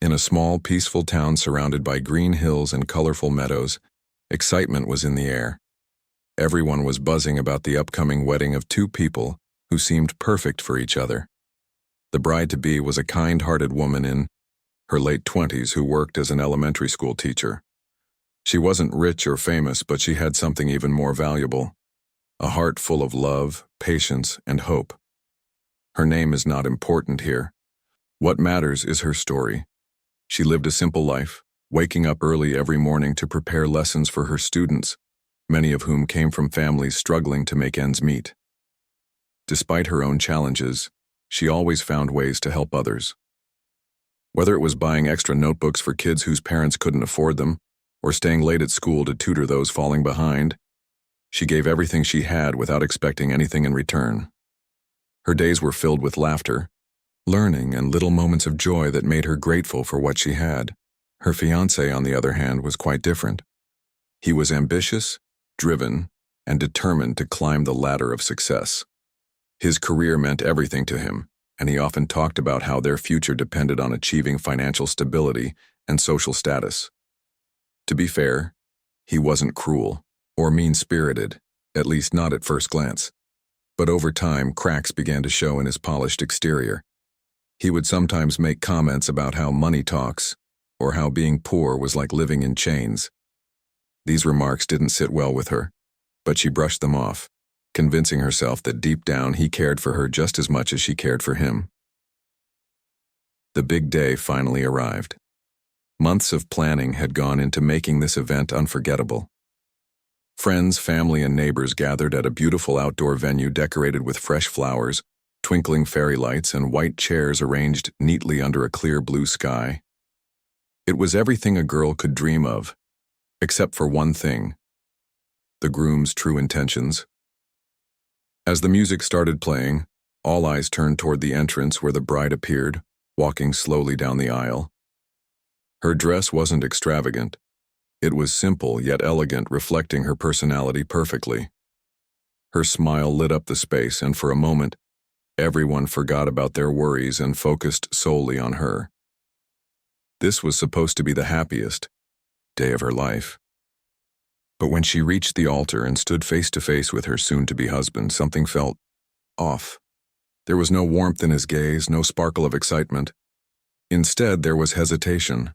In a small, peaceful town surrounded by green hills and colorful meadows, excitement was in the air. Everyone was buzzing about the upcoming wedding of two people who seemed perfect for each other. The bride-to-be was a kind-hearted woman in her late 20s who worked as an elementary school teacher. She wasn't rich or famous, but she had something even more valuable: a heart full of love, patience, and hope. Her name is not important here. What matters is her story. She lived a simple life, waking up early every morning to prepare lessons for her students, many of whom came from families struggling to make ends meet. Despite her own challenges, she always found ways to help others. Whether it was buying extra notebooks for kids whose parents couldn't afford them, or staying late at school to tutor those falling behind, she gave everything she had without expecting anything in return. Her days were filled with laughter, learning, and little moments of joy that made her grateful for what she had. Her fiancé, on the other hand, was quite different. He was ambitious, driven, and determined to climb the ladder of success. His career meant everything to him, and he often talked about how their future depended on achieving financial stability and social status. To be fair, he wasn't cruel or mean-spirited, at least not at first glance. But over time, cracks began to show in his polished exterior. He would sometimes make comments about how money talks, or how being poor was like living in chains. These remarks didn't sit well with her, but she brushed them off, convincing herself that deep down he cared for her just as much as she cared for him. The big day finally arrived. Months of planning had gone into making this event unforgettable. Friends, family, and neighbors gathered at a beautiful outdoor venue decorated with fresh flowers, twinkling fairy lights, and white chairs arranged neatly under a clear blue sky. It was everything a girl could dream of, except for one thing: the groom's true intentions. As the music started playing, all eyes turned toward the entrance where the bride appeared, walking slowly down the aisle. Her dress wasn't extravagant. It was simple yet elegant, reflecting her personality perfectly. Her smile lit up the space, and for a moment, everyone forgot about their worries and focused solely on her. This was supposed to be the happiest day of her life. But when she reached the altar and stood face to face with her soon-to-be husband, something felt off. There was no warmth in his gaze, no sparkle of excitement. Instead, there was hesitation,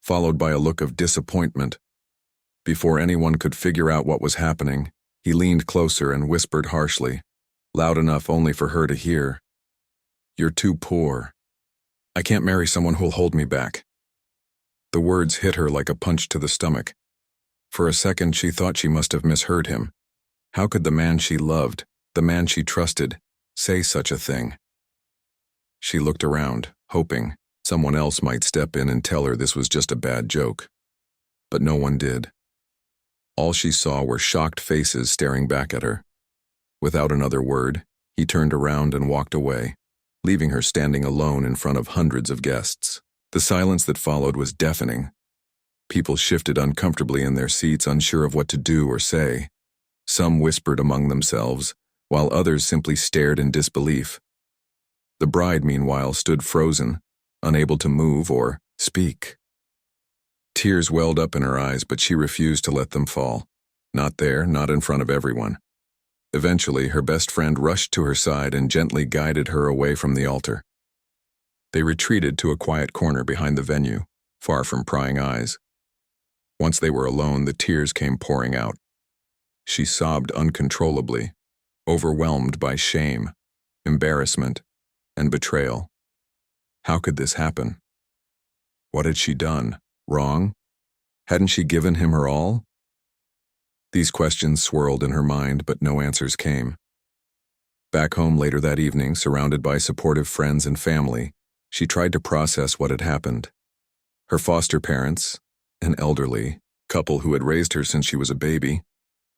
followed by a look of disappointment. Before anyone could figure out what was happening, he leaned closer and whispered harshly, loud enough only for her to hear, "You're too poor. I can't marry someone who'll hold me back." The words hit her like a punch to the stomach. For a second, she thought she must have misheard him. How could the man she loved, the man she trusted, say such a thing? She looked around, hoping someone else might step in and tell her this was just a bad joke. But no one did. All she saw were shocked faces staring back at her. Without another word, he turned around and walked away, leaving her standing alone in front of hundreds of guests. The silence that followed was deafening. People shifted uncomfortably in their seats, unsure of what to do or say. Some whispered among themselves, while others simply stared in disbelief. The bride, meanwhile, stood frozen, unable to move or speak. Tears welled up in her eyes, but she refused to let them fall. Not there, not in front of everyone. Eventually, her best friend rushed to her side and gently guided her away from the altar. They retreated to a quiet corner behind the venue, far from prying eyes. Once they were alone, the tears came pouring out. She sobbed uncontrollably, overwhelmed by shame, embarrassment, and betrayal. How could this happen? What had she done? Wrong? Hadn't she given him her all? These questions swirled in her mind, but no answers came. Back home later that evening, surrounded by supportive friends and family, she tried to process what had happened. Her foster parents, an elderly couple who had raised her since she was a baby,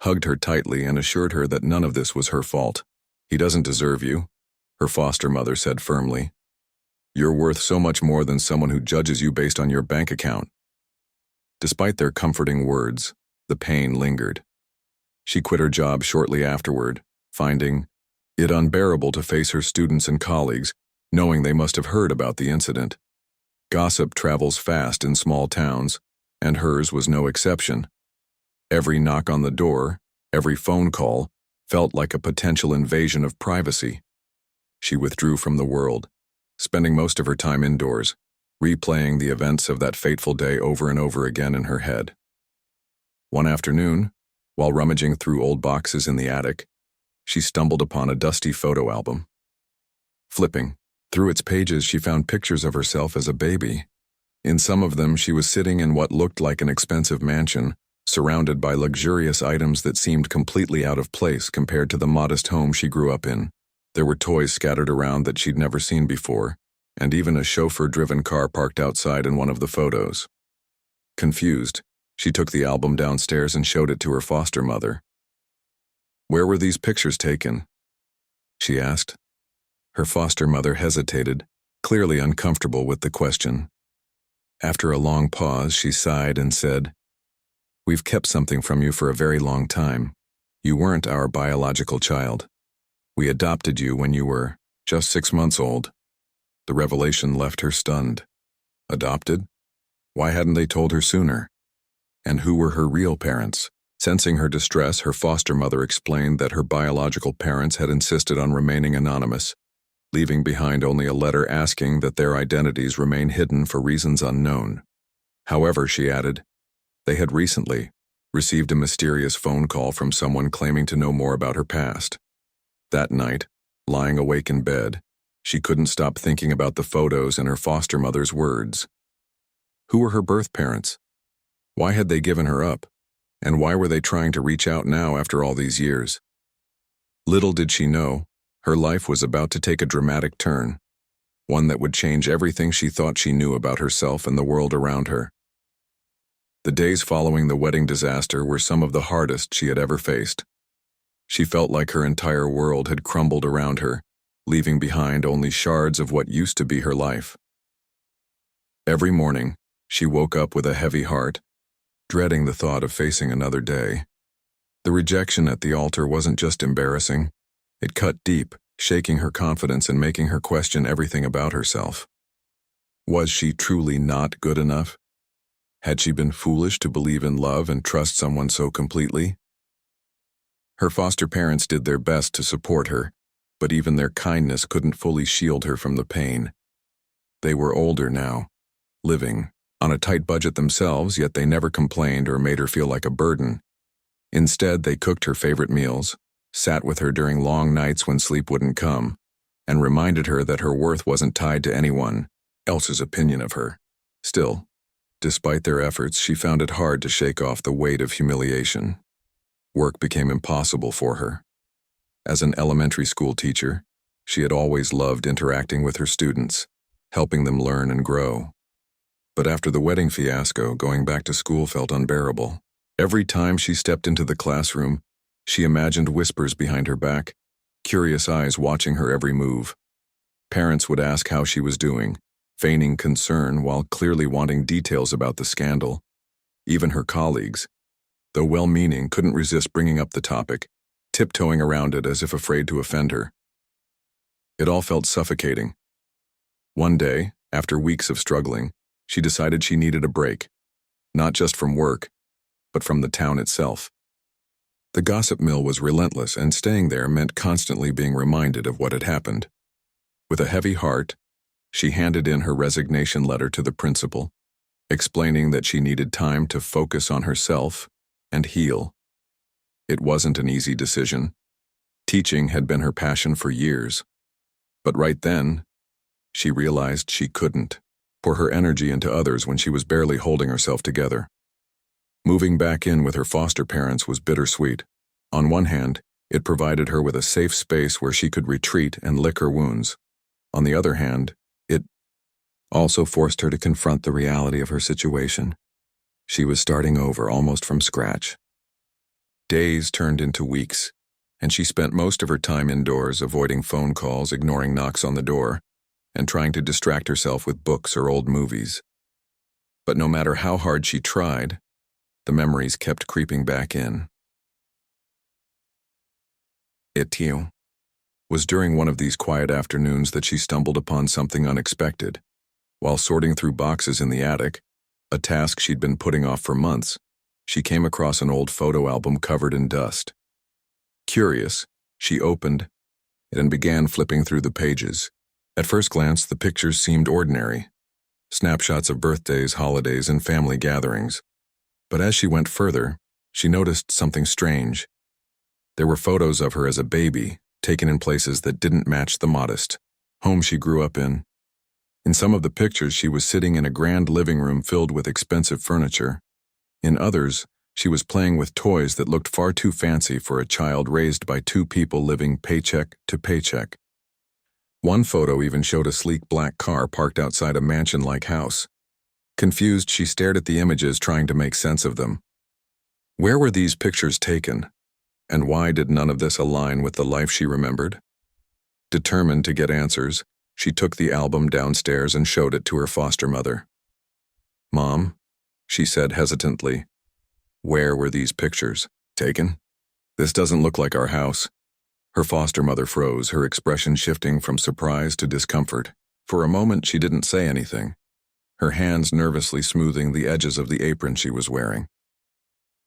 hugged her tightly and assured her that none of this was her fault. "He doesn't deserve you," her foster mother said firmly. "You're worth so much more than someone who judges you based on your bank account." Despite their comforting words, the pain lingered. She quit her job shortly afterward, finding it unbearable to face her students and colleagues, knowing they must have heard about the incident. Gossip travels fast in small towns, and hers was no exception. Every knock on the door, every phone call, felt like a potential invasion of privacy. She withdrew from the world, spending most of her time indoors, replaying the events of that fateful day over and over again in her head. One afternoon, while rummaging through old boxes in the attic, she stumbled upon a dusty photo album. Flipping through its pages, she found pictures of herself as a baby. In some of them, she was sitting in what looked like an expensive mansion, surrounded by luxurious items that seemed completely out of place compared to the modest home she grew up in. There were toys scattered around that she'd never seen before, and even a chauffeur-driven car parked outside in one of the photos. Confused, she took the album downstairs and showed it to her foster mother. "Where were these pictures taken?" she asked. Her foster mother hesitated, clearly uncomfortable with the question. After a long pause, she sighed and said, "We've kept something from you for a very long time. You weren't our biological child. We adopted you when you were just 6 months old." The revelation left her stunned. Adopted? Why hadn't they told her sooner? And who were her real parents? Sensing her distress, her foster mother explained that her biological parents had insisted on remaining anonymous, leaving behind only a letter asking that their identities remain hidden for reasons unknown. However, she added, they had recently received a mysterious phone call from someone claiming to know more about her past. That night, lying awake in bed, she couldn't stop thinking about the photos and her foster mother's words. Who were her birth parents? Why had they given her up? And why were they trying to reach out now after all these years? Little did she know, her life was about to take a dramatic turn, one that would change everything she thought she knew about herself and the world around her. The days following the wedding disaster were some of the hardest she had ever faced. She felt like her entire world had crumbled around her, leaving behind only shards of what used to be her life. Every morning, she woke up with a heavy heart, dreading the thought of facing another day. The rejection at the altar wasn't just embarrassing, it cut deep, shaking her confidence and making her question everything about herself. Was she truly not good enough? Had she been foolish to believe in love and trust someone so completely? Her foster parents did their best to support her, but even their kindness couldn't fully shield her from the pain. They were older now, living on a tight budget themselves, yet they never complained or made her feel like a burden. Instead, they cooked her favorite meals, sat with her during long nights when sleep wouldn't come, and reminded her that her worth wasn't tied to anyone else's opinion of her. Still, despite their efforts, she found it hard to shake off the weight of humiliation. Work became impossible for her. As an elementary school teacher, she had always loved interacting with her students, helping them learn and grow. But after the wedding fiasco, going back to school felt unbearable. Every time she stepped into the classroom, she imagined whispers behind her back, curious eyes watching her every move. Parents would ask how she was doing, feigning concern while clearly wanting details about the scandal. Even her colleagues, though well-meaning, couldn't resist bringing up the topic, tiptoeing around it as if afraid to offend her. It all felt suffocating. One day, after weeks of struggling, she decided she needed a break, not just from work, but from the town itself. The gossip mill was relentless, and staying there meant constantly being reminded of what had happened. With a heavy heart, she handed in her resignation letter to the principal, explaining that she needed time to focus on herself and heal. It wasn't an easy decision. Teaching had been her passion for years. But right then, she realized she couldn't pour her energy into others when she was barely holding herself together. Moving back in with her foster parents was bittersweet. On one hand, it provided her with a safe space where she could retreat and lick her wounds. On the other hand, it also forced her to confront the reality of her situation. She was starting over almost from scratch. Days turned into weeks, and she spent most of her time indoors, avoiding phone calls, ignoring knocks on the door, and trying to distract herself with books or old movies. But no matter how hard she tried, the memories kept creeping back in. It was during one of these quiet afternoons that she stumbled upon something unexpected. While sorting through boxes in the attic, a task she'd been putting off for months, she came across an old photo album covered in dust. Curious, she opened it and began flipping through the pages. At first glance, the pictures seemed ordinary, snapshots of birthdays, holidays, and family gatherings. But as she went further, she noticed something strange. There were photos of her as a baby, taken in places that didn't match the modest home she grew up in. In some of the pictures, she was sitting in a grand living room filled with expensive furniture. In others, she was playing with toys that looked far too fancy for a child raised by two people living paycheck to paycheck. One photo even showed a sleek black car parked outside a mansion-like house. Confused, she stared at the images, trying to make sense of them. Where were these pictures taken? And why did none of this align with the life she remembered? Determined to get answers, she took the album downstairs and showed it to her foster mother. "Mom," she said hesitantly, "where were these pictures taken? This doesn't look like our house." Her foster mother froze, her expression shifting from surprise to discomfort. For a moment, she didn't say anything, her hands nervously smoothing the edges of the apron she was wearing.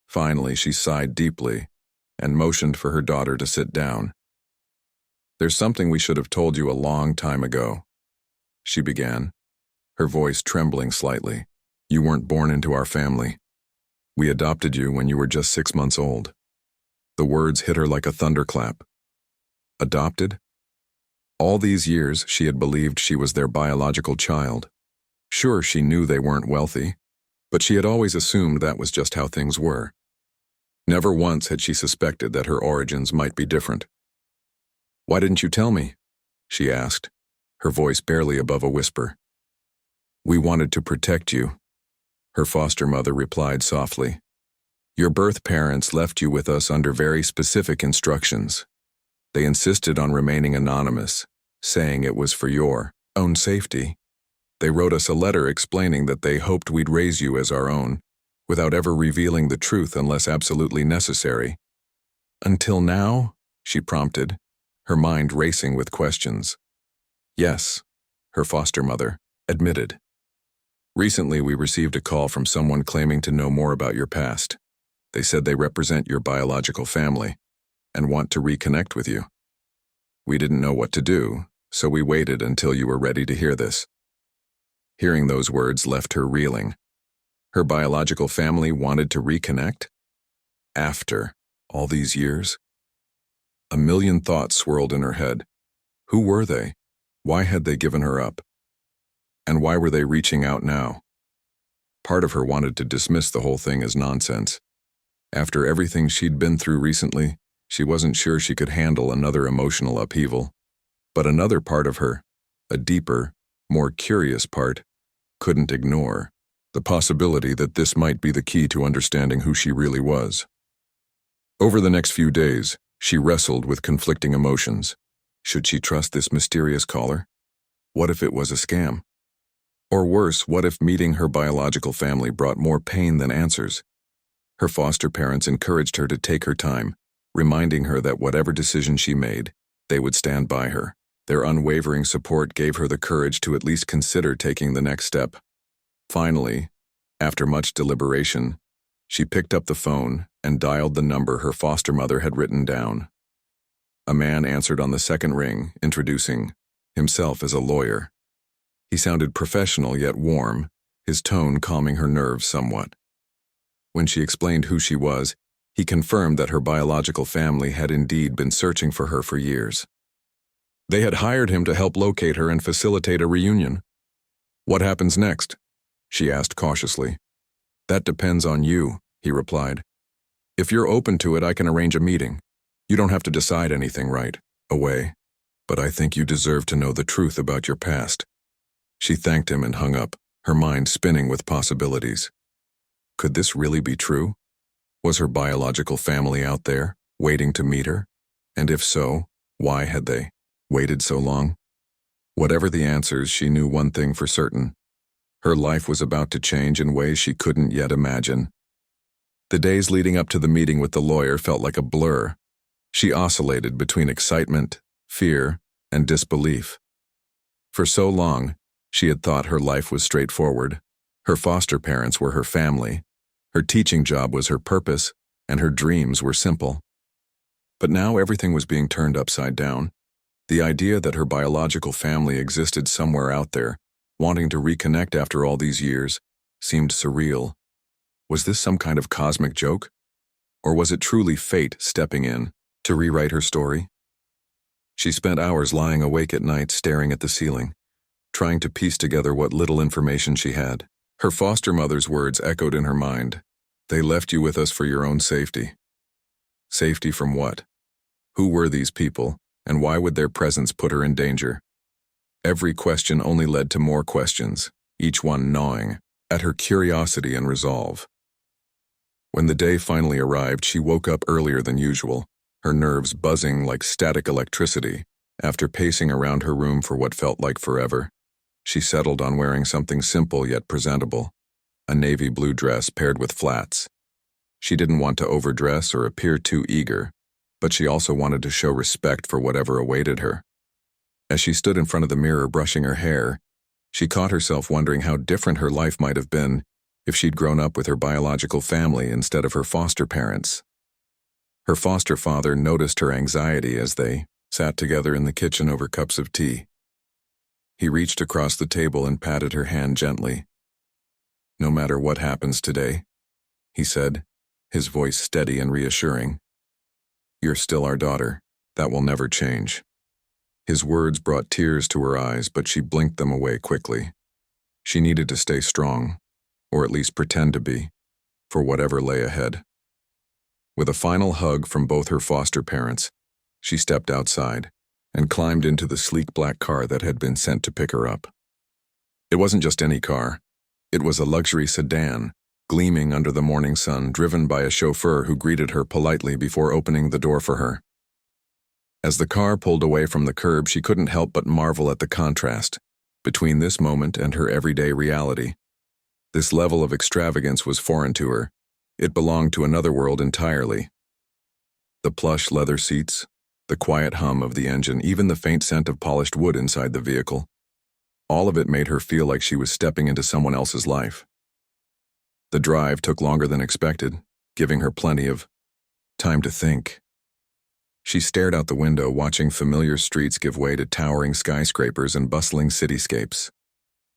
Finally, she sighed deeply and motioned for her daughter to sit down. "There's something we should have told you a long time ago," she began, her voice trembling slightly. "You weren't born into our family. We adopted you when you were just 6 months old." The words hit her like a thunderclap. Adopted? All these years, she had believed she was their biological child. Sure, she knew they weren't wealthy, but she had always assumed that was just how things were. Never once had she suspected that her origins might be different. "Why didn't you tell me?" she asked, her voice barely above a whisper. "We wanted to protect you," her foster mother replied softly. "Your birth parents left you with us under very specific instructions. They insisted on remaining anonymous, saying it was for your own safety. They wrote us a letter explaining that they hoped we'd raise you as our own, without ever revealing the truth unless absolutely necessary." "Until now?" she prompted, her mind racing with questions. "Yes," her foster mother admitted. "Recently we received a call from someone claiming to know more about your past. They said they represent your biological family and want to reconnect with you. We didn't know what to do, so we waited until you were ready to hear this." Hearing those words left her reeling. Her biological family wanted to reconnect? After all these years? A million thoughts swirled in her head. Who were they? Why had they given her up? And why were they reaching out now? Part of her wanted to dismiss the whole thing as nonsense. After everything she'd been through recently, she wasn't sure she could handle another emotional upheaval. But another part of her, a deeper, more curious part, couldn't ignore the possibility that this might be the key to understanding who she really was. Over the next few days, she wrestled with conflicting emotions. Should she trust this mysterious caller? What if it was a scam? Or worse, what if meeting her biological family brought more pain than answers? Her foster parents encouraged her to take her time, reminding her that whatever decision she made, they would stand by her. Their unwavering support gave her the courage to at least consider taking the next step. Finally, after much deliberation, she picked up the phone and dialed the number her foster mother had written down. A man answered on the second ring, introducing himself as a lawyer. He sounded professional yet warm, his tone calming her nerves somewhat. When she explained who she was, he confirmed that her biological family had indeed been searching for her for years. They had hired him to help locate her and facilitate a reunion. "What happens next?" she asked cautiously. "That depends on you," he replied. "If you're open to it, I can arrange a meeting. You don't have to decide anything right away, but I think you deserve to know the truth about your past." She thanked him and hung up, her mind spinning with possibilities. Could this really be true? Was her biological family out there, waiting to meet her? And if so, why had they waited so long? Whatever the answers, she knew one thing for certain. Her life was about to change in ways she couldn't yet imagine. The days leading up to the meeting with the lawyer felt like a blur. She oscillated between excitement, fear, and disbelief. For so long, She had thought her life was straightforward. Her foster parents were her family. Her teaching job was her purpose, and her dreams were simple. But now everything was being turned upside down. The idea that her biological family existed somewhere out there, wanting to reconnect after all these years, seemed surreal. Was this some kind of cosmic joke? Or was it truly fate stepping in to rewrite her story? She spent hours lying awake at night staring at the ceiling, trying to piece together what little information she had. Her foster mother's words echoed in her mind. They left you with us for your own safety. Safety from what? Who were these people, and why would their presence put her in danger? Every question only led to more questions, each one gnawing at her curiosity and resolve. When the day finally arrived, she woke up earlier than usual, her nerves buzzing like static electricity. After pacing around her room for what felt like forever, she settled on wearing something simple yet presentable, a navy blue dress paired with flats. She didn't want to overdress or appear too eager, but she also wanted to show respect for whatever awaited her. As she stood in front of the mirror brushing her hair, she caught herself wondering how different her life might have been if she'd grown up with her biological family instead of her foster parents. Her foster father noticed her anxiety as they sat together in the kitchen over cups of tea. He reached across the table and patted her hand gently. "No matter what happens today," he said, his voice steady and reassuring, "you're still our daughter. That will never change." His words brought tears to her eyes, but she blinked them away quickly. She needed to stay strong, or at least pretend to be, for whatever lay ahead. With a final hug from both her foster parents, she stepped outside and climbed into the sleek black car that had been sent to pick her up. It wasn't just any car. It was a luxury sedan, gleaming under the morning sun, driven by a chauffeur who greeted her politely before opening the door for her. As the car pulled away from the curb, she couldn't help but marvel at the contrast between this moment and her everyday reality. This level of extravagance was foreign to her. It belonged to another world entirely. The plush leather seats, the quiet hum of the engine, even the faint scent of polished wood inside the vehicle. All of it made her feel like she was stepping into someone else's life. The drive took longer than expected, giving her plenty of time to think. She stared out the window, watching familiar streets give way to towering skyscrapers and bustling cityscapes.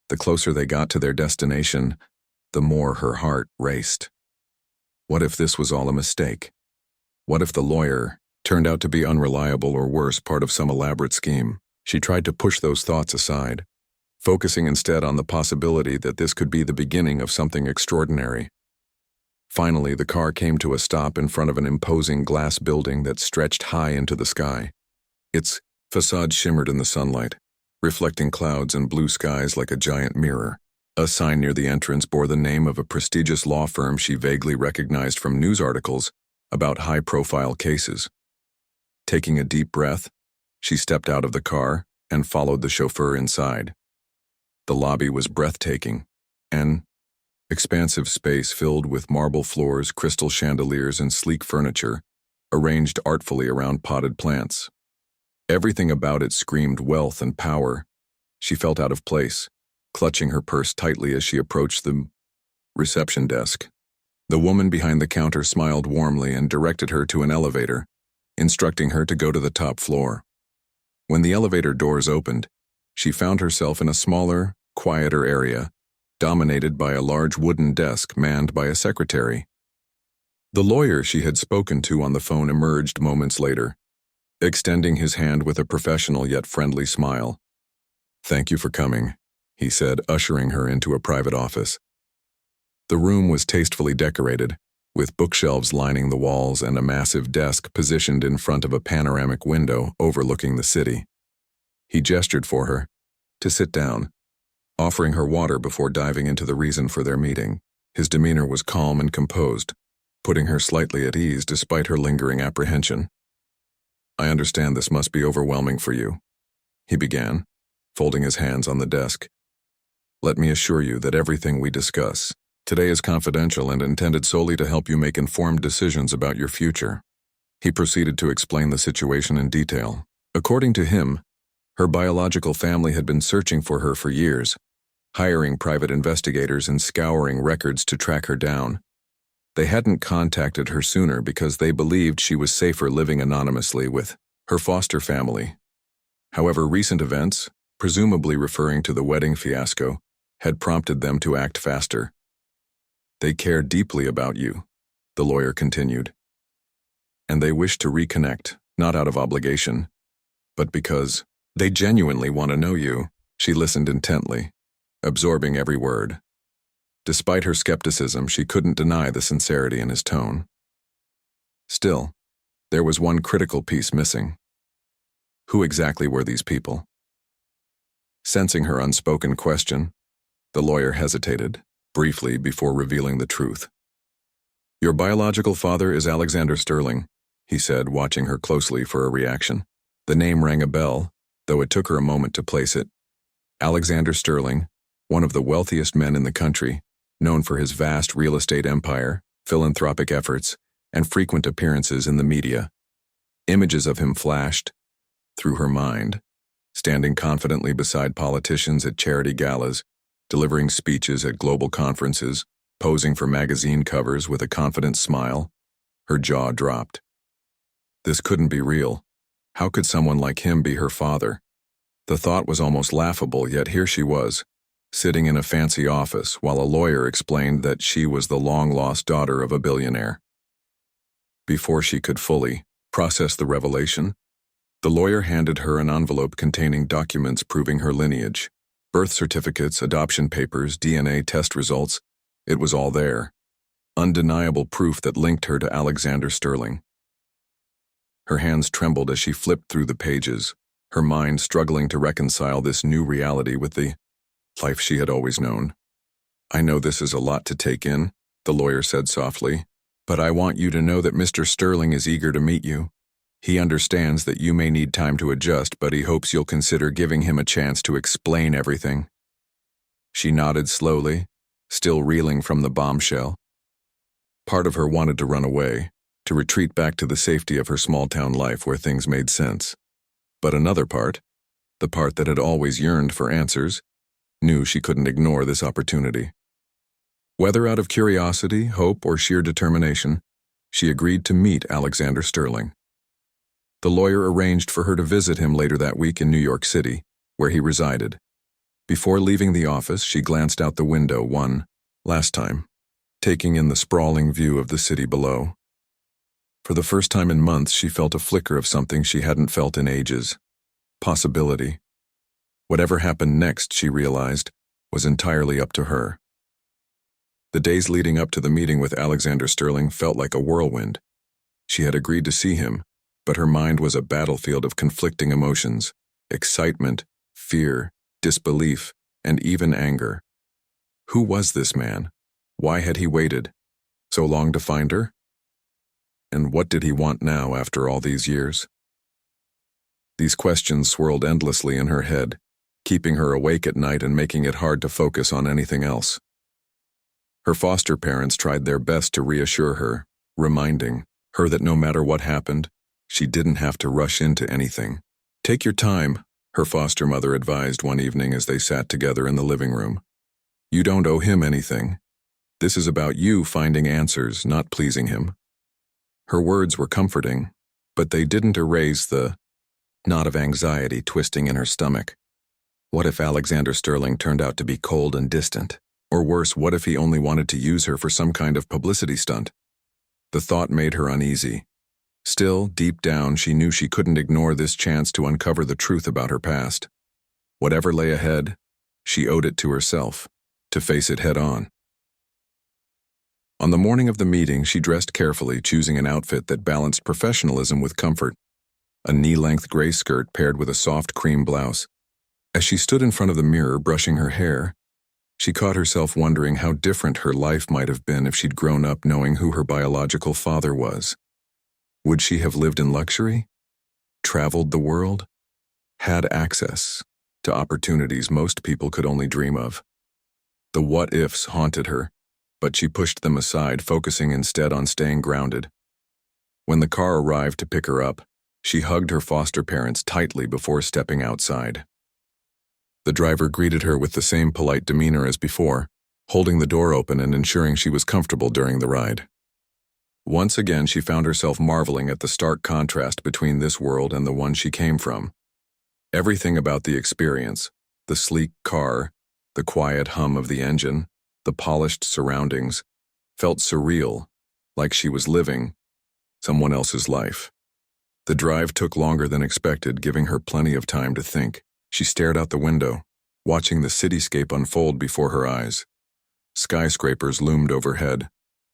The closer they got to their destination, the more her heart raced. What if this was all a mistake? What if the lawyer turned out to be unreliable or worse, part of some elaborate scheme? She tried to push those thoughts aside, focusing instead on the possibility that this could be the beginning of something extraordinary. Finally, the car came to a stop in front of an imposing glass building that stretched high into the sky. Its facade shimmered in the sunlight, reflecting clouds and blue skies like a giant mirror. A sign near the entrance bore the name of a prestigious law firm she vaguely recognized from news articles about high-profile cases. Taking a deep breath, she stepped out of the car and followed the chauffeur inside. The lobby was breathtaking, an expansive space filled with marble floors, crystal chandeliers, and sleek furniture, arranged artfully around potted plants. Everything about it screamed wealth and power. She felt out of place, clutching her purse tightly as she approached the reception desk. The woman behind the counter smiled warmly and directed her to an elevator, instructing her to go to the top floor. When the elevator doors opened, she found herself in a smaller, quieter area, dominated by a large wooden desk manned by a secretary. The lawyer she had spoken to on the phone emerged moments later, extending his hand with a professional yet friendly smile. "Thank you for coming," he said, ushering her into a private office. The room was tastefully decorated, with bookshelves lining the walls and a massive desk positioned in front of a panoramic window overlooking the city. He gestured for her to sit down, offering her water before diving into the reason for their meeting. His demeanor was calm and composed, putting her slightly at ease despite her lingering apprehension. "I understand this must be overwhelming for you," he began, folding his hands on the desk. "Let me assure you that everything we discuss today is confidential and intended solely to help you make informed decisions about your future." He proceeded to explain the situation in detail. According to him, her biological family had been searching for her for years, hiring private investigators and scouring records to track her down. They hadn't contacted her sooner because they believed she was safer living anonymously with her foster family. However, recent events, presumably referring to the wedding fiasco, had prompted them to act faster. They care deeply about you, the lawyer continued. And they wish to reconnect, not out of obligation, but because they genuinely want to know you. She listened intently, absorbing every word. Despite her skepticism, she couldn't deny the sincerity in his tone. Still, there was one critical piece missing. Who exactly were these people? Sensing her unspoken question, the lawyer hesitated, briefly before revealing the truth. Your biological father is Alexander Sterling, he said, watching her closely for a reaction. The name rang a bell, though it took her a moment to place it. Alexander Sterling, one of the wealthiest men in the country, known for his vast real estate empire, philanthropic efforts, and frequent appearances in the media. Images of him flashed through her mind, standing confidently beside politicians at charity galas, delivering speeches at global conferences, posing for magazine covers with a confident smile. Her jaw dropped. This couldn't be real. How could someone like him be her father? The thought was almost laughable, yet here she was, sitting in a fancy office while a lawyer explained that she was the long-lost daughter of a billionaire. Before she could fully process the revelation, the lawyer handed her an envelope containing documents proving her lineage. Birth certificates, adoption papers, DNA test results. It was all there. Undeniable proof that linked her to Alexander Sterling. Her hands trembled as she flipped through the pages, her mind struggling to reconcile this new reality with the life she had always known. I know this is a lot to take in, the lawyer said softly, but I want you to know that Mr. Sterling is eager to meet you. He understands that you may need time to adjust, but he hopes you'll consider giving him a chance to explain everything. She nodded slowly, still reeling from the bombshell. Part of her wanted to run away, to retreat back to the safety of her small-town life where things made sense. But another part, the part that had always yearned for answers, knew she couldn't ignore this opportunity. Whether out of curiosity, hope, or sheer determination, she agreed to meet Alexander Sterling. The lawyer arranged for her to visit him later that week in New York City, where he resided. Before leaving the office, she glanced out the window one last time, taking in the sprawling view of the city below. For the first time in months, she felt a flicker of something she hadn't felt in ages. Possibility. Whatever happened next, she realized, was entirely up to her. The days leading up to the meeting with Alexander Sterling felt like a whirlwind. She had agreed to see him, but her mind was a battlefield of conflicting emotions, excitement, fear, disbelief, and even anger. Who was this man? Why had he waited so long to find her? And what did he want now after all these years? These questions swirled endlessly in her head, keeping her awake at night and making it hard to focus on anything else. Her foster parents tried their best to reassure her, reminding her that no matter what happened, she didn't have to rush into anything. Take your time, her foster mother advised one evening as they sat together in the living room. You don't owe him anything. This is about you finding answers, not pleasing him. Her words were comforting, but they didn't erase the knot of anxiety twisting in her stomach. What if Alexander Sterling turned out to be cold and distant? Or worse, what if he only wanted to use her for some kind of publicity stunt? The thought made her uneasy. Still, deep down, she knew she couldn't ignore this chance to uncover the truth about her past. Whatever lay ahead, she owed it to herself, to face it head on. On the morning of the meeting, she dressed carefully, choosing an outfit that balanced professionalism with comfort. A knee-length gray skirt paired with a soft cream blouse. As she stood in front of the mirror brushing her hair, she caught herself wondering how different her life might have been if she'd grown up knowing who her biological father was. Would she have lived in luxury? Traveled the world? Had access to opportunities most people could only dream of? The what-ifs haunted her, but she pushed them aside, focusing instead on staying grounded. When the car arrived to pick her up, she hugged her foster parents tightly before stepping outside. The driver greeted her with the same polite demeanor as before, holding the door open and ensuring she was comfortable during the ride. Once again, she found herself marveling at the stark contrast between this world and the one she came from. Everything about the experience, the sleek car, the quiet hum of the engine, the polished surroundings, felt surreal, like she was living someone else's life. The drive took longer than expected, giving her plenty of time to think. She stared out the window, watching the cityscape unfold before her eyes. Skyscrapers loomed overhead,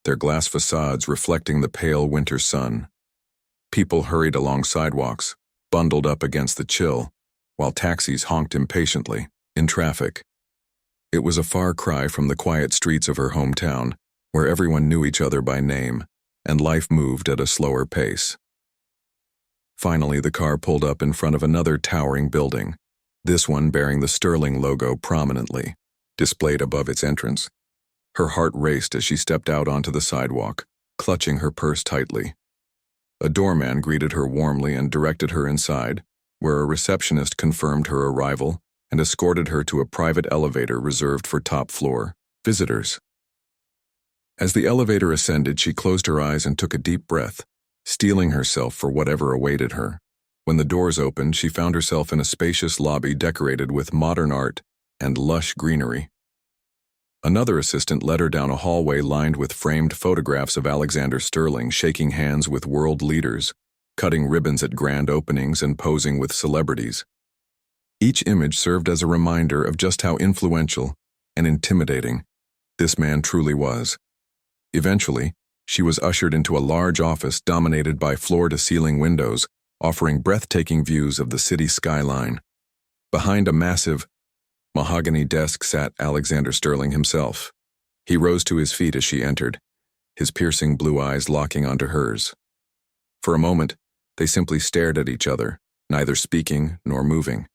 their glass facades reflecting the pale winter sun. People hurried along sidewalks, bundled up against the chill, while taxis honked impatiently in traffic. It was a far cry from the quiet streets of her hometown, where everyone knew each other by name, and life moved at a slower pace. Finally, the car pulled up in front of another towering building, this one bearing the Sterling logo prominently, displayed above its entrance. Her heart raced as she stepped out onto the sidewalk, clutching her purse tightly. A doorman greeted her warmly and directed her inside, where a receptionist confirmed her arrival and escorted her to a private elevator reserved for top-floor visitors. As the elevator ascended, she closed her eyes and took a deep breath, steeling herself for whatever awaited her. When the doors opened, she found herself in a spacious lobby decorated with modern art and lush greenery. Another assistant led her down a hallway lined with framed photographs of Alexander Sterling shaking hands with world leaders, cutting ribbons at grand openings and posing with celebrities. Each image served as a reminder of just how influential and intimidating this man truly was. Eventually, she was ushered into a large office dominated by floor-to-ceiling windows, offering breathtaking views of the city skyline. Behind a massive mahogany desk sat Alexander Sterling himself. He rose to his feet as she entered, his piercing blue eyes locking onto hers. For a moment, they simply stared at each other, neither speaking nor moving.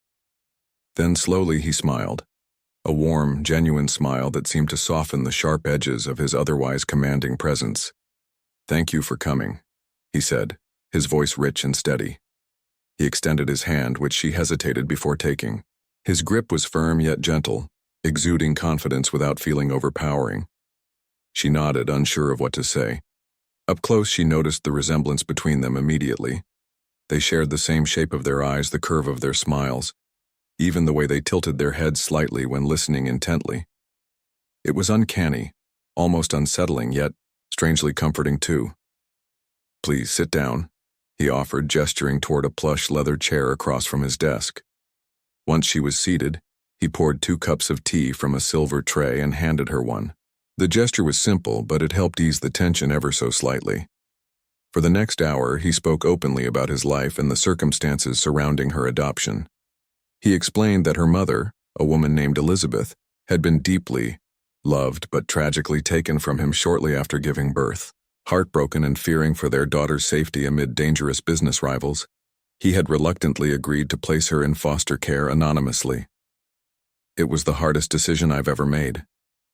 Then slowly he smiled, a warm, genuine smile that seemed to soften the sharp edges of his otherwise commanding presence. "Thank you for coming," he said, his voice rich and steady. He extended his hand, which she hesitated before taking. His grip was firm yet gentle, exuding confidence without feeling overpowering. She nodded, unsure of what to say. Up close, she noticed the resemblance between them immediately. They shared the same shape of their eyes, the curve of their smiles, even the way they tilted their heads slightly when listening intently. It was uncanny, almost unsettling, yet strangely comforting too. "Please sit down," he offered, gesturing toward a plush leather chair across from his desk. Once she was seated, he poured 2 cups of tea from a silver tray and handed her one. The gesture was simple, but it helped ease the tension ever so slightly. For the next hour, he spoke openly about his life and the circumstances surrounding her adoption. He explained that her mother, a woman named Elizabeth, had been deeply loved but tragically taken from him shortly after giving birth. Heartbroken and fearing for their daughter's safety amid dangerous business rivals, he had reluctantly agreed to place her in foster care anonymously. "It was the hardest decision I've ever made,"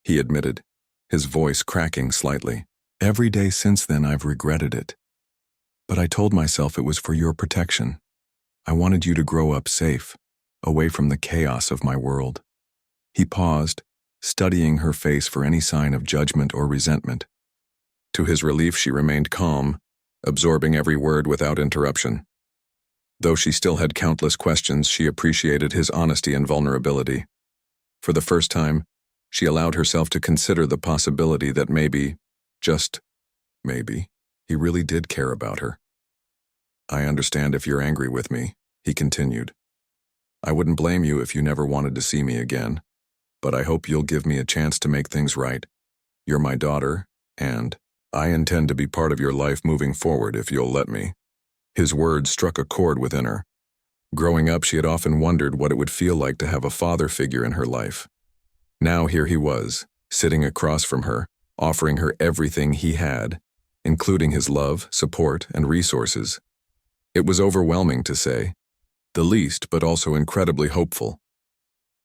he admitted, his voice cracking slightly. "Every day since then I've regretted it. But I told myself it was for your protection. I wanted you to grow up safe, away from the chaos of my world." He paused, studying her face for any sign of judgment or resentment. To his relief, she remained calm, absorbing every word without interruption. Though she still had countless questions, she appreciated his honesty and vulnerability. For the first time, she allowed herself to consider the possibility that maybe, just maybe, he really did care about her. "I understand if you're angry with me," he continued. "I wouldn't blame you if you never wanted to see me again, but I hope you'll give me a chance to make things right. You're my daughter, and I intend to be part of your life moving forward if you'll let me." His words struck a chord within her. Growing up, she had often wondered what it would feel like to have a father figure in her life. Now here he was, sitting across from her, offering her everything he had, including his love, support, and resources. It was overwhelming, to say the least, but also incredibly hopeful.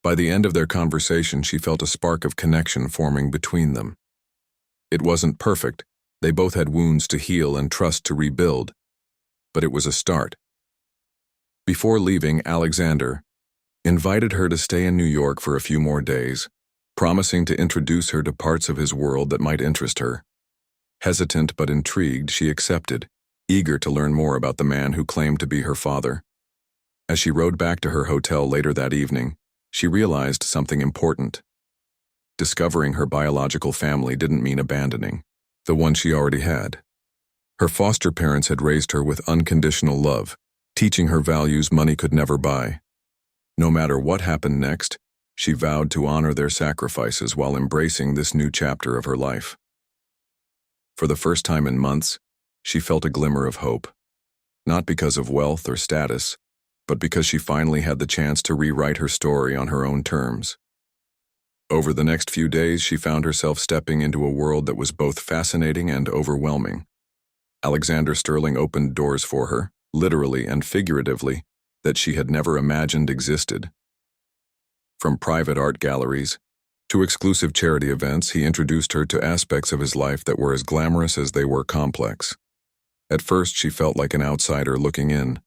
By the end of their conversation, she felt a spark of connection forming between them. It wasn't perfect. They both had wounds to heal and trust to rebuild, but it was a start. Before leaving, Alexander, invited her to stay in New York for a few more days, promising to introduce her to parts of his world that might interest her. Hesitant but intrigued, she accepted, eager to learn more about the man who claimed to be her father. As she rode back to her hotel later that evening, she realized something important. Discovering her biological family didn't mean abandoning the one she already had. Her foster parents had raised her with unconditional love, teaching her values money could never buy. No matter what happened next, she vowed to honor their sacrifices while embracing this new chapter of her life. For the first time in months, she felt a glimmer of hope, not because of wealth or status, but because she finally had the chance to rewrite her story on her own terms. Over the next few days, she found herself stepping into a world that was both fascinating and overwhelming. Alexander Sterling opened doors for her, literally and figuratively, that she had never imagined existed. From private art galleries to exclusive charity events, he introduced her to aspects of his life that were as glamorous as they were complex. At first, she felt like an outsider looking in,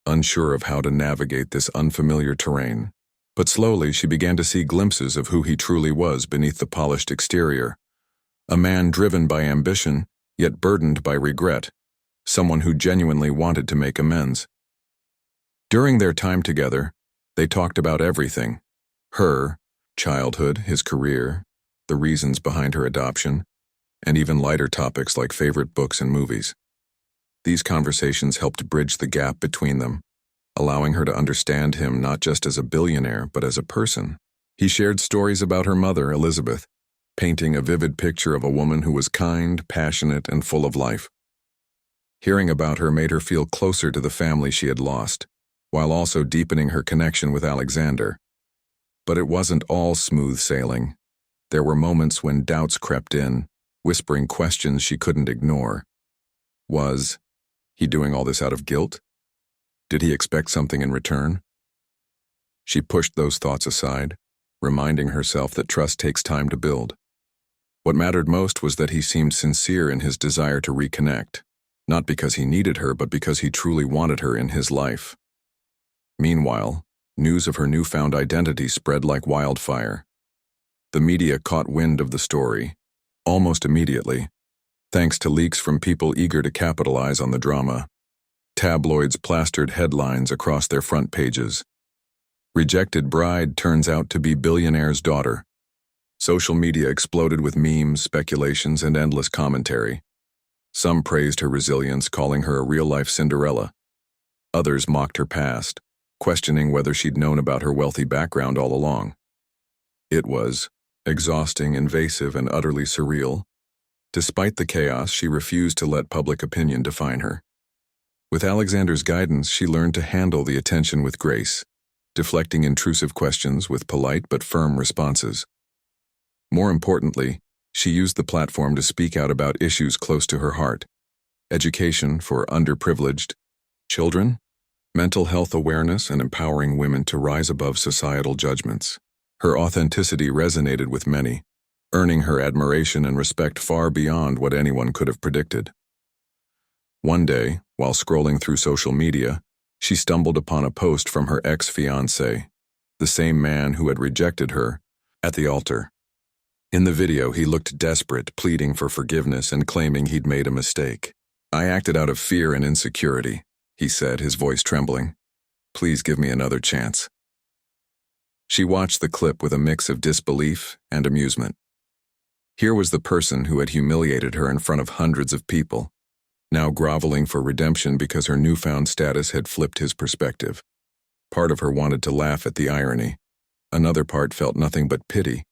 unsure of how to navigate this unfamiliar terrain. But slowly, she began to see glimpses of who he truly was beneath the polished exterior. A man driven by ambition, yet burdened by regret, someone who genuinely wanted to make amends. During their time together, they talked about everything: her childhood, his career, the reasons behind her adoption, and even lighter topics like favorite books and movies. These conversations helped bridge the gap between them, allowing her to understand him not just as a billionaire, but as a person. He shared stories about her mother, Elizabeth, painting a vivid picture of a woman who was kind, passionate, and full of life. Hearing about her made her feel closer to the family she had lost, while also deepening her connection with Alexander. But it wasn't all smooth sailing. There were moments when doubts crept in, whispering questions she couldn't ignore. Was he doing all this out of guilt? Did he expect something in return? She pushed those thoughts aside, reminding herself that trust takes time to build. What mattered most was that he seemed sincere in his desire to reconnect, not because he needed her, but because he truly wanted her in his life. Meanwhile, news of her newfound identity spread like wildfire. The media caught wind of the story, almost immediately, thanks to leaks from people eager to capitalize on the drama. Tabloids plastered headlines across their front pages. Rejected bride turns out to be billionaire's daughter. Social media exploded with memes, speculations, and endless commentary. Some praised her resilience, calling her a real-life Cinderella. Others mocked her past, questioning whether she'd known about her wealthy background all along. It was exhausting, invasive, and utterly surreal. Despite the chaos, she refused to let public opinion define her. With Alexander's guidance, she learned to handle the attention with grace, deflecting intrusive questions with polite but firm responses. More importantly, she used the platform to speak out about issues close to her heart: education for underprivileged children, mental health awareness, and empowering women to rise above societal judgments. Her authenticity resonated with many, earning her admiration and respect far beyond what anyone could have predicted. One day, while scrolling through social media, she stumbled upon a post from her ex-fiancé, the same man who had rejected her, at the altar. In the video, he looked desperate, pleading for forgiveness and claiming he'd made a mistake. "I acted out of fear and insecurity," he said, his voice trembling. "Please give me another chance." She watched the clip with a mix of disbelief and amusement. Here was the person who had humiliated her in front of hundreds of people, now groveling for redemption because her newfound status had flipped his perspective. Part of her wanted to laugh at the irony. Another part felt nothing but pity.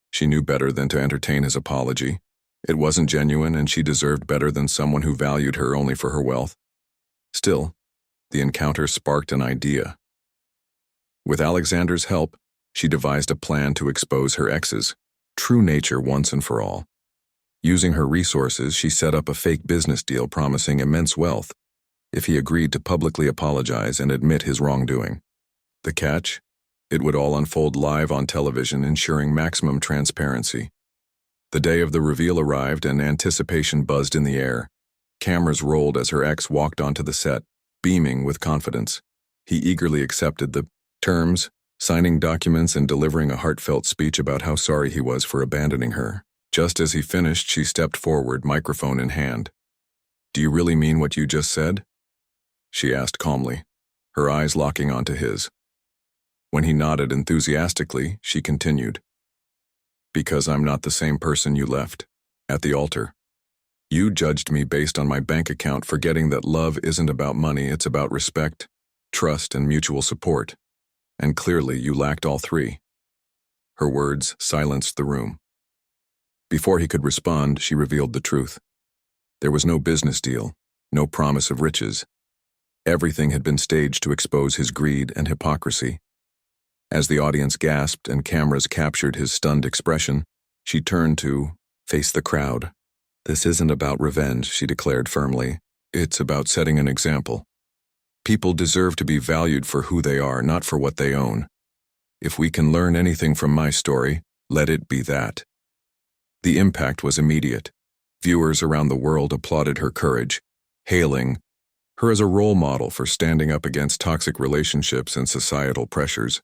She knew better than to entertain his apology. It wasn't genuine, and she deserved better than someone who valued her only for her wealth. Still, the encounter sparked an idea. With Alexander's help, she devised a plan to expose her ex's true nature once and for all. Using her resources, she set up a fake business deal promising immense wealth if he agreed to publicly apologize and admit his wrongdoing. The catch? It would all unfold live on television, ensuring maximum transparency. The day of the reveal arrived and anticipation buzzed in the air. Cameras rolled as her ex walked onto the set, beaming with confidence. He eagerly accepted the terms, signing documents and delivering a heartfelt speech about how sorry he was for abandoning her. Just as he finished, she stepped forward, microphone in hand. "Do you really mean what you just said?" she asked calmly, her eyes locking onto his. When he nodded enthusiastically, she continued. "Because I'm not the same person you left at the altar. You judged me based on my bank account, forgetting that love isn't about money, it's about respect, trust, and mutual support. And clearly you lacked all three." Her words silenced the room. Before he could respond, she revealed the truth. There was no business deal, no promise of riches. Everything had been staged to expose his greed and hypocrisy. As the audience gasped and cameras captured his stunned expression, she turned to face the crowd. "This isn't about revenge," she declared firmly. "It's about setting an example. People deserve to be valued for who they are, not for what they own. If we can learn anything from my story, let it be that." The impact was immediate. Viewers around the world applauded her courage, hailing her as a role model for standing up against toxic relationships and societal pressures.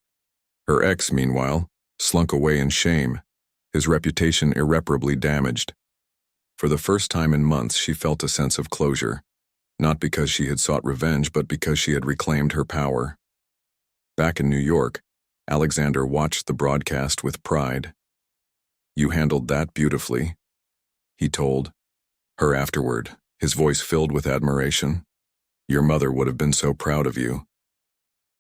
Her ex, meanwhile, slunk away in shame, his reputation irreparably damaged. For the first time in months, she felt a sense of closure, not because she had sought revenge, but because she had reclaimed her power. Back in New York, Alexander watched the broadcast with pride. "You handled that beautifully," he told her afterward, his voice filled with admiration. "Your mother would have been so proud of you."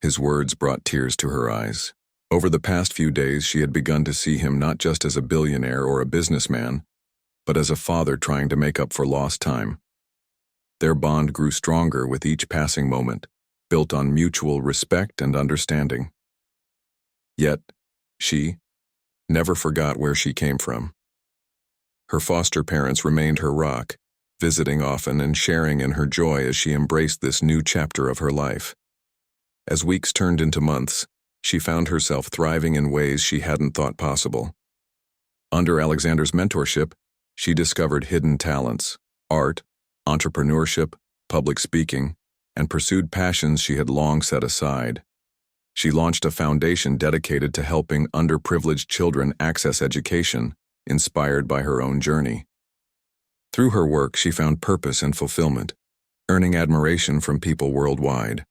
His words brought tears to her eyes. Over the past few days, she had begun to see him not just as a billionaire or a businessman, but as a father trying to make up for lost time. Their bond grew stronger with each passing moment, built on mutual respect and understanding. Yet, she never forgot where she came from. Her foster parents remained her rock, visiting often and sharing in her joy as she embraced this new chapter of her life. As weeks turned into months, she found herself thriving in ways she hadn't thought possible. Under Alexander's mentorship, she discovered hidden talents, art, entrepreneurship, public speaking, and pursued passions she had long set aside. She launched a foundation dedicated to helping underprivileged children access education, inspired by her own journey. Through her work, she found purpose and fulfillment, earning admiration from people worldwide.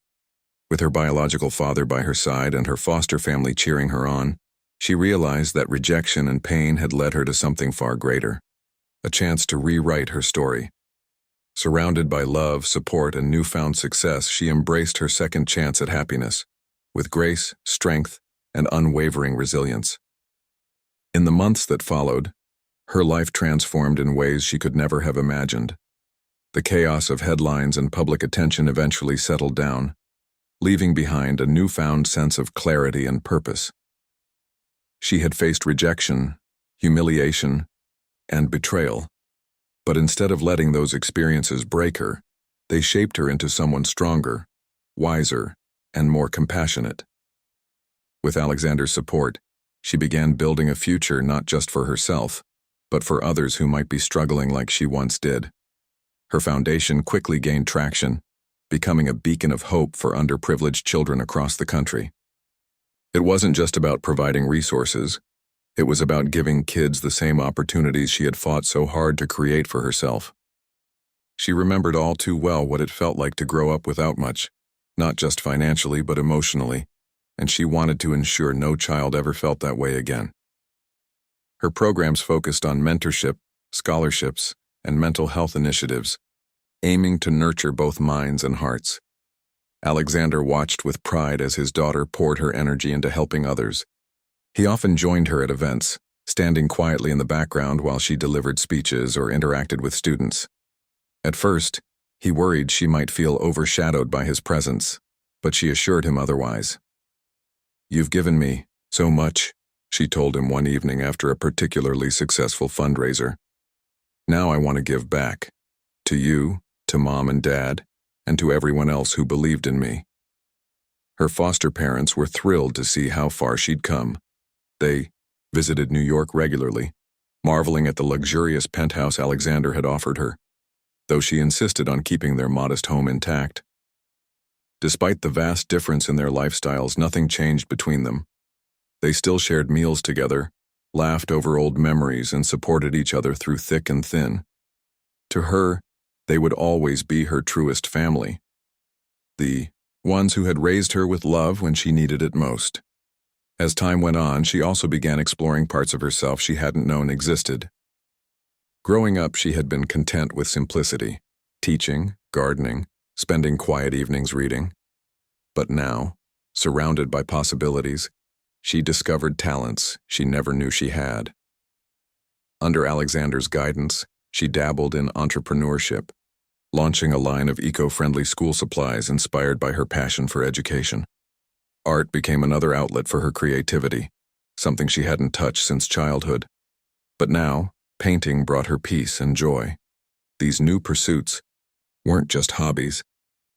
With her biological father by her side and her foster family cheering her on, she realized that rejection and pain had led her to something far greater, a chance to rewrite her story. Surrounded by love, support, and newfound success, she embraced her second chance at happiness, with grace, strength, and unwavering resilience. In the months that followed, her life transformed in ways she could never have imagined. The chaos of headlines and public attention eventually settled down, leaving behind a newfound sense of clarity and purpose. She had faced rejection, humiliation, and betrayal, but instead of letting those experiences break her, they shaped her into someone stronger, wiser, and more compassionate. With Alexander's support, she began building a future not just for herself, but for others who might be struggling like she once did. Her foundation quickly gained traction, becoming a beacon of hope for underprivileged children across the country. It wasn't just about providing resources. It was about giving kids the same opportunities she had fought so hard to create for herself. She remembered all too well what it felt like to grow up without much, not just financially but emotionally, and she wanted to ensure no child ever felt that way again. Her programs focused on mentorship, scholarships, and mental health initiatives, aiming to nurture both minds and hearts. Alexander watched with pride as his daughter poured her energy into helping others. He often joined her at events, standing quietly in the background while she delivered speeches or interacted with students. At first, he worried she might feel overshadowed by his presence, but she assured him otherwise. "You've given me so much," she told him one evening after a particularly successful fundraiser. "Now I want to give back. To you, to Mom and Dad, and to everyone else who believed in me." Her foster parents were thrilled to see how far she'd come. They visited New York regularly, marveling at the luxurious penthouse Alexander had offered her, though she insisted on keeping their modest home intact. Despite the vast difference in their lifestyles, nothing changed between them. They still shared meals together, laughed over old memories, and supported each other through thick and thin. To her, they would always be her truest family. The ones who had raised her with love when she needed it most. As time went on, she also began exploring parts of herself she hadn't known existed. Growing up, she had been content with simplicity, teaching, gardening, spending quiet evenings reading. But now, surrounded by possibilities, she discovered talents she never knew she had. Under Alexander's guidance, she dabbled in entrepreneurship, launching a line of eco-friendly school supplies inspired by her passion for education. Art became another outlet for her creativity, something she hadn't touched since childhood. But now, painting brought her peace and joy. These new pursuits weren't just hobbies.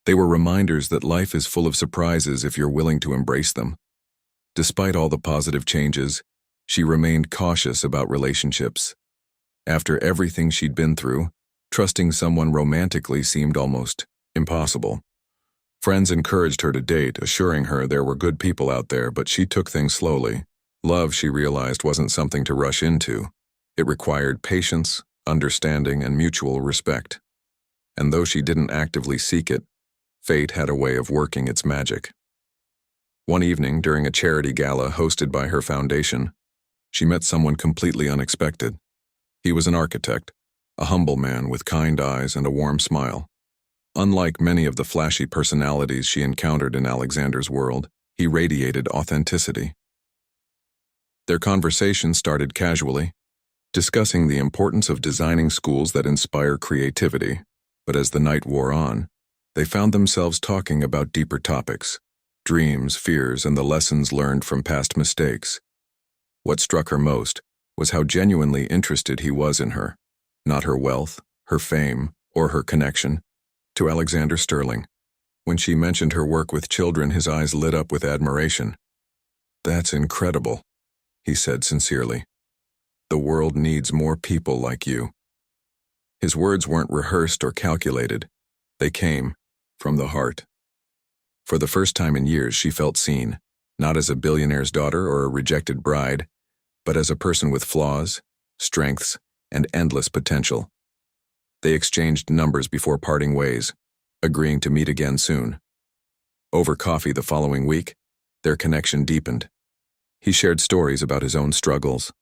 They were reminders that life is full of surprises if you're willing to embrace them. Despite all the positive changes, she remained cautious about relationships. After everything she'd been through, trusting someone romantically seemed almost impossible. Friends encouraged her to date, assuring her there were good people out there, but she took things slowly. Love, she realized, wasn't something to rush into. It required patience, understanding, and mutual respect. And though she didn't actively seek it, fate had a way of working its magic. One evening, during a charity gala hosted by her foundation, she met someone completely unexpected. He was an architect, a humble man with kind eyes and a warm smile. Unlike many of the flashy personalities she encountered in Alexander's world, he radiated authenticity. Their conversation started casually, discussing the importance of designing schools that inspire creativity, but as the night wore on, they found themselves talking about deeper topics, dreams, fears, and the lessons learned from past mistakes. What struck her most was how genuinely interested he was in her, not her wealth, her fame, or her connection. To Alexander Sterling, when she mentioned her work with children, his eyes lit up with admiration. "That's incredible," he said sincerely. "The world needs more people like you." His words weren't rehearsed or calculated. They came from the heart. For the first time in years, she felt seen, not as a billionaire's daughter or a rejected bride, but as a person with flaws, strengths, and endless potential. They exchanged numbers before parting ways, agreeing to meet again soon. Over coffee the following week, their connection deepened. He shared stories about his own struggles,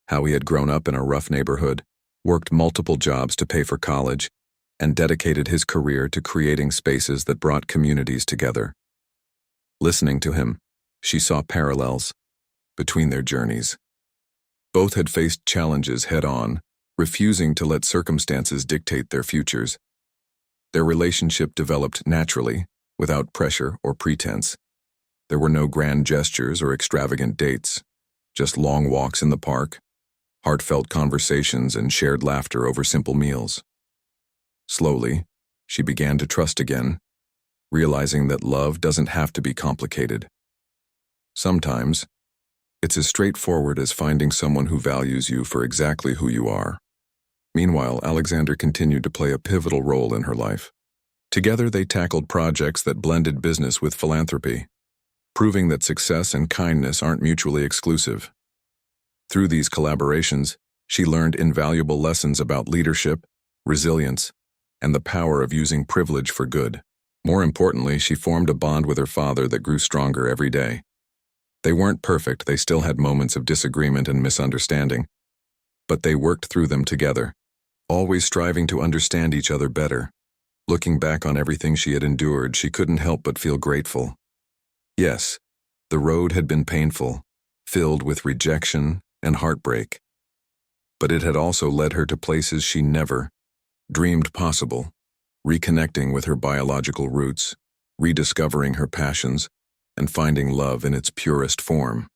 how he had grown up in a rough neighborhood, worked multiple jobs to pay for college, and dedicated his career to creating spaces that brought communities together. Listening to him, she saw parallels between their journeys. Both had faced challenges head-on, refusing to let circumstances dictate their futures. Their relationship developed naturally, without pressure or pretense. There were no grand gestures or extravagant dates, just long walks in the park, heartfelt conversations, and shared laughter over simple meals. Slowly, she began to trust again, realizing that love doesn't have to be complicated. Sometimes, it's as straightforward as finding someone who values you for exactly who you are. Meanwhile, Alexander continued to play a pivotal role in her life. Together, they tackled projects that blended business with philanthropy, proving that success and kindness aren't mutually exclusive. Through these collaborations, she learned invaluable lessons about leadership, resilience, and the power of using privilege for good. More importantly, she formed a bond with her father that grew stronger every day. They weren't perfect, they still had moments of disagreement and misunderstanding, but they worked through them together, always striving to understand each other better. Looking back on everything she had endured, she couldn't help but feel grateful. Yes, the road had been painful, filled with rejection and heartbreak, but it had also led her to places she never dreamed possible, reconnecting with her biological roots, rediscovering her passions, and finding love in its purest form.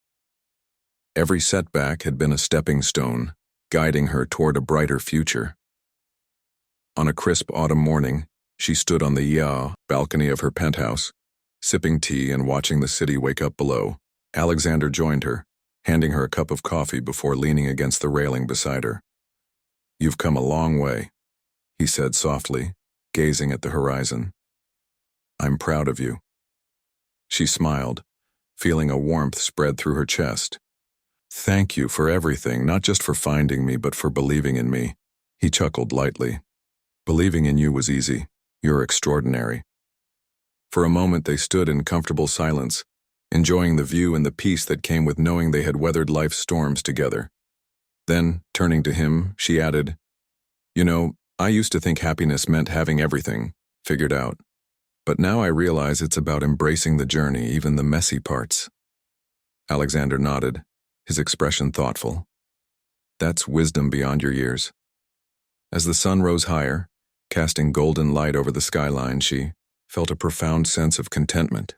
Every setback had been a stepping stone, guiding her toward a brighter future. On a crisp autumn morning, she stood on the balcony of her penthouse, sipping tea and watching the city wake up below. Alexander joined her, handing her a cup of coffee before leaning against the railing beside her. "You've come a long way," he said softly, gazing at the horizon. "I'm proud of you." She smiled, feeling a warmth spread through her chest. "Thank you for everything, not just for finding me, but for believing in me." He chuckled lightly. "Believing in you was easy. You're extraordinary." For a moment they stood in comfortable silence, enjoying the view and the peace that came with knowing they had weathered life's storms together. Then, turning to him, she added, "You know, I used to think happiness meant having everything figured out. But now I realize it's about embracing the journey, even the messy parts." Alexander nodded, his expression thoughtful. "That's wisdom beyond your years." As the sun rose higher, casting golden light over the skyline, she felt a profound sense of contentment.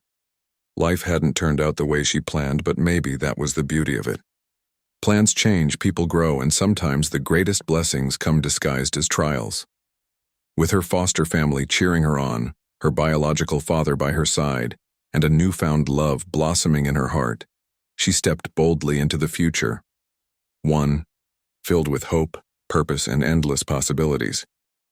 Life hadn't turned out the way she planned, but maybe that was the beauty of it. Plans change, people grow, and sometimes the greatest blessings come disguised as trials. With her foster family cheering her on, her biological father by her side, and a newfound love blossoming in her heart, she stepped boldly into the future. One filled with hope, purpose, and endless possibilities.